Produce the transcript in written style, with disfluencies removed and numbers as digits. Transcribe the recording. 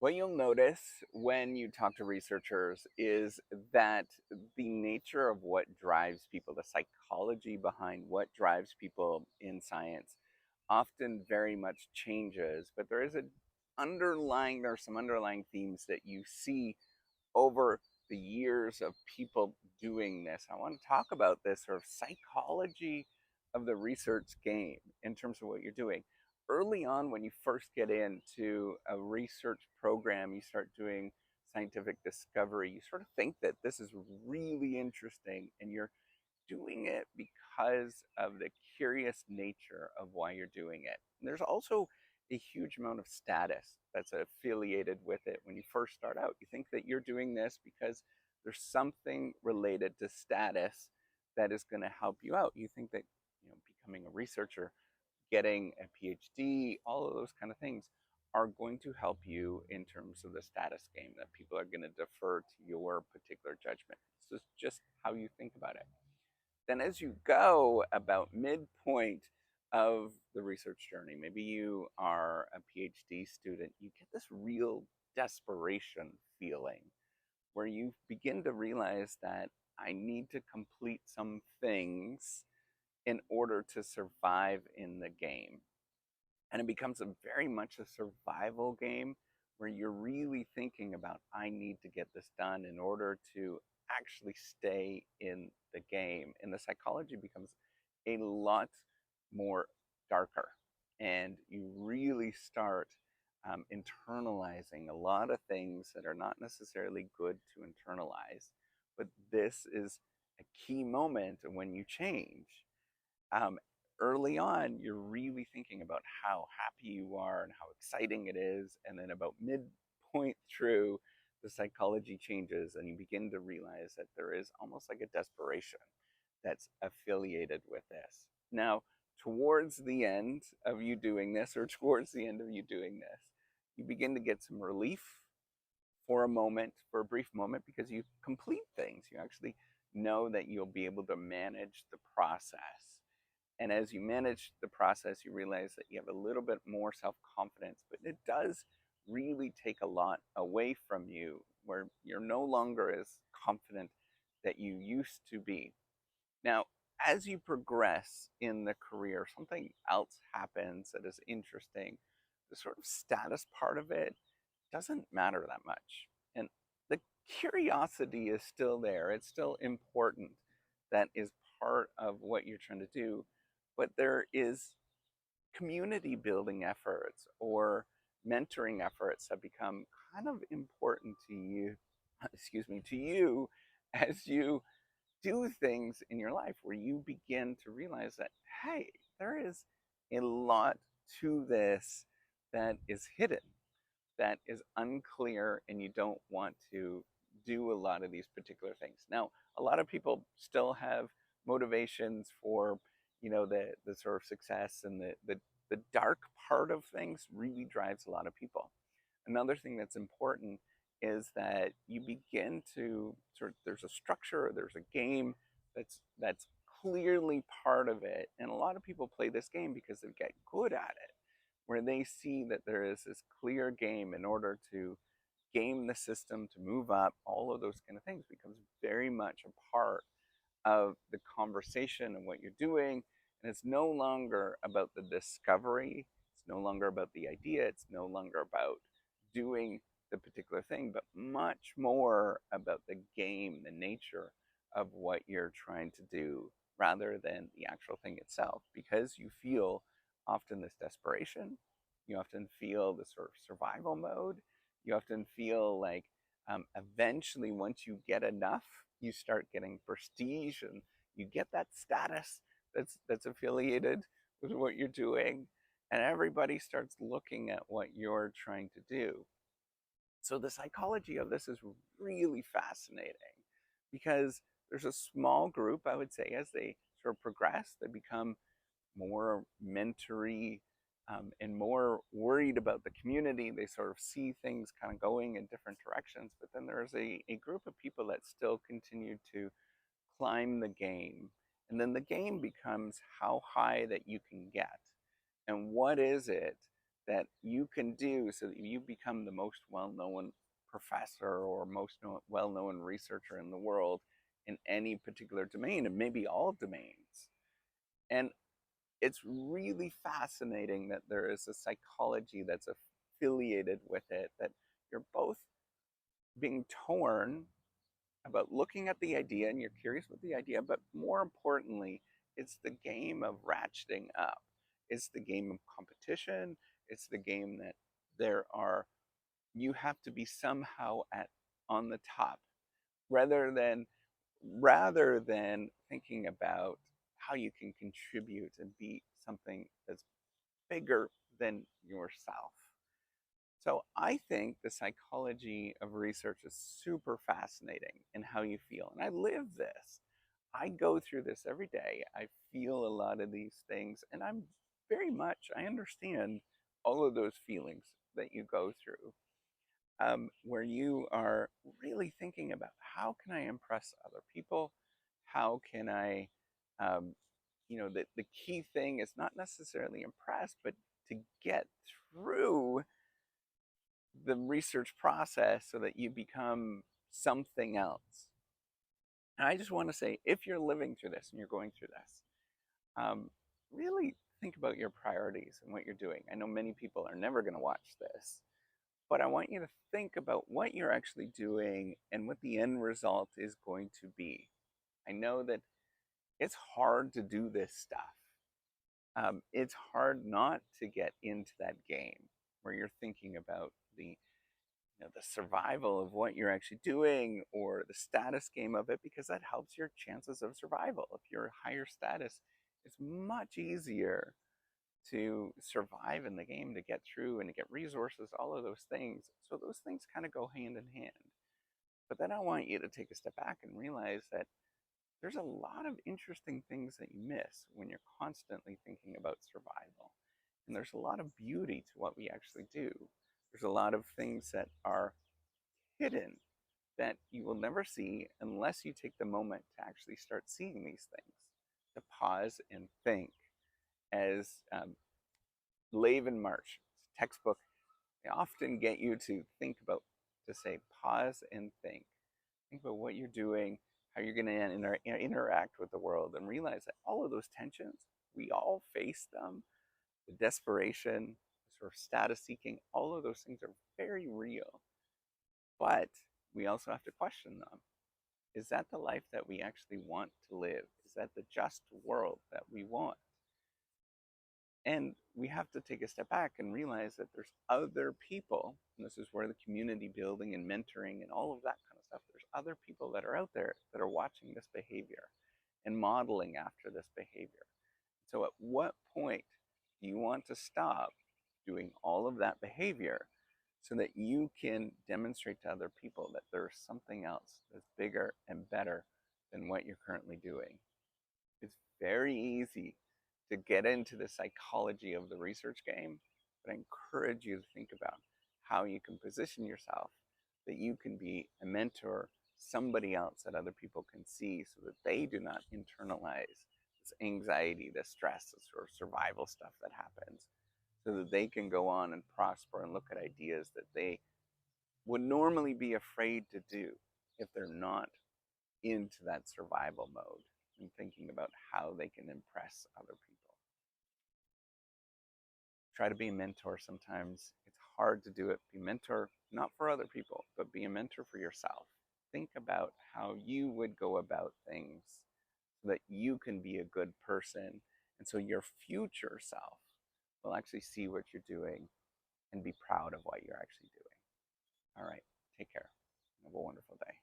What you'll notice when you talk to researchers is that the nature of what drives people, the psychology behind what drives people in science, often very much changes. But there are some underlying themes that you see over the years of people doing this. I want to talk about this sort of psychology of the research game in terms of what you're doing. Early on, when you first get into a research program, you start doing scientific discovery, you sort of think that this is really interesting and you're doing it because of the curious nature of why you're doing it. And there's also a huge amount of status that's affiliated with it when you first start out. You think that you're doing this because there's something related to status that is going to help you out. You think that becoming a researcher, getting a PhD, all of those kind of things are going to help you in terms of the status game, that people are going to defer to your particular judgment. This is just how you think about it. Then as you go about midpoint of the research journey, maybe you are a PhD student, you get this real desperation feeling where you begin to realize that I need to complete some things in order to survive in the game. And it becomes a very much a survival game where you're really thinking about, I need to get this done in order to actually stay in the game. And the psychology becomes a lot more darker. And you really start internalizing a lot of things that are not necessarily good to internalize. But this is a key moment when you change. um, Early on, you're really thinking about how happy you are and how exciting it is. And then about midpoint through, the psychology changes and you begin to realize that there is almost like a desperation that's affiliated with this. Now, towards the end of you doing this, or towards the end of you doing this, you begin to get some relief for a moment, for a brief moment, because you complete things. You actually know that you'll be able to manage the process, and as you manage the process, you realize that you have a little bit more self confidence, but it does really take a lot away from you where you're no longer as confident that you used to be. Now, as you progress in the career, something else happens that is interesting. The sort of status part of it doesn't matter that much. And the curiosity is still there, it's still important. That is part of what you're trying to do. But there is community building efforts or mentoring efforts that become kind of important to you, excuse me, to you as you do things in your life where you begin to realize that, hey, there is a lot to this that is hidden, that is unclear, and you don't want to do a lot of these particular things. Now, a lot of people still have motivations for, the sort of success, and the dark part of things really drives a lot of people. Another thing that's important is that you begin to sort of, there's a structure, there's a game that's clearly part of it, and a lot of people play this game because they get good at it, where they see that there is this clear game in order to game the system, to move up. All of those kind of things becomes very much a part of the conversation and what you're doing. And it's no longer about the discovery, it's no longer about the idea, it's no longer about doing the particular thing, but much more about the game, the nature of what you're trying to do, rather than the actual thing itself. Because you feel often this desperation, you often feel this sort of survival mode, you often feel like, eventually, once you get enough, you start getting prestige and you get that status that's affiliated with what you're doing, and everybody starts looking at what you're trying to do. So the psychology of this is really fascinating, because there's a small group, I would say, as they sort of progress, they become more mentory, and more worried about the community. They sort of see things kind of going in different directions. But then there's a group of people that still continue to climb the game. And then the game becomes how high that you can get. And what is it that you can do so that you become the most well-known professor or most well-known researcher in the world in any particular domain, and maybe all domains. And it's really fascinating that there is a psychology that's affiliated with it, that you're both being torn about looking at the idea and you're curious about the idea, but more importantly, it's the game of ratcheting up. It's the game of competition. It's the game that there are, you have to be somehow at on the top rather than thinking about how you can contribute and be something that's bigger than yourself. So I think the psychology of research is super fascinating in how you feel. And I live this. I go through this every day. I feel a lot of these things, and I understand all of those feelings that you go through, where you are really thinking about how can I impress other people? How can I, um, the key thing is not necessarily impress, but to get through the research process so that you become something else. And I just want to say, if you're living through this and you're going through this, really think about your priorities and what you're doing. I know many people are never going to watch this, but I want you to think about what you're actually doing and what the end result is going to be. I know that it's hard to do this stuff. It's hard not to get into that game where you're thinking about the survival of what you're actually doing or the status game of it, because that helps your chances of survival. If you're higher status, it's much easier to survive in the game, to get through and to get resources, all of those things. So those things kind of go hand in hand. But then I want you to take a step back and realize that there's a lot of interesting things that you miss when you're constantly thinking about survival. And there's a lot of beauty to what we actually do. There's a lot of things that are hidden that you will never see unless you take the moment to actually start seeing these things, to pause and think. As Lave and March textbook, they often get you to think about, to say, pause and think. Think about what you're doing, how you're going to interact with the world, and realize that all of those tensions, we all face them. The desperation, the sort of status seeking, all of those things are very real. But we also have to question them. Is that the life that we actually want to live? Is that the just world that we want? And we have to take a step back and realize that there's other people, and this is where the community building and mentoring and all of that kind of stuff, there's other people that are out there that are watching this behavior and modeling after this behavior. So at what point do you want to stop doing all of that behavior so that you can demonstrate to other people that there's something else that's bigger and better than what you're currently doing? It's very easy to get into the psychology of the research game, but I encourage you to think about how you can position yourself that you can be a mentor, somebody else that other people can see so that they do not internalize this anxiety, this stress, this sort of survival stuff that happens, so that they can go on and prosper and look at ideas that they would normally be afraid to do if they're not into that survival mode and thinking about how they can impress other people. Try to be a mentor sometimes. It's hard to do it. Be a mentor, not for other people, but be a mentor for yourself. Think about how you would go about things so that you can be a good person. And so your future self will actually see what you're doing and be proud of what you're actually doing. All right, take care. Have a wonderful day.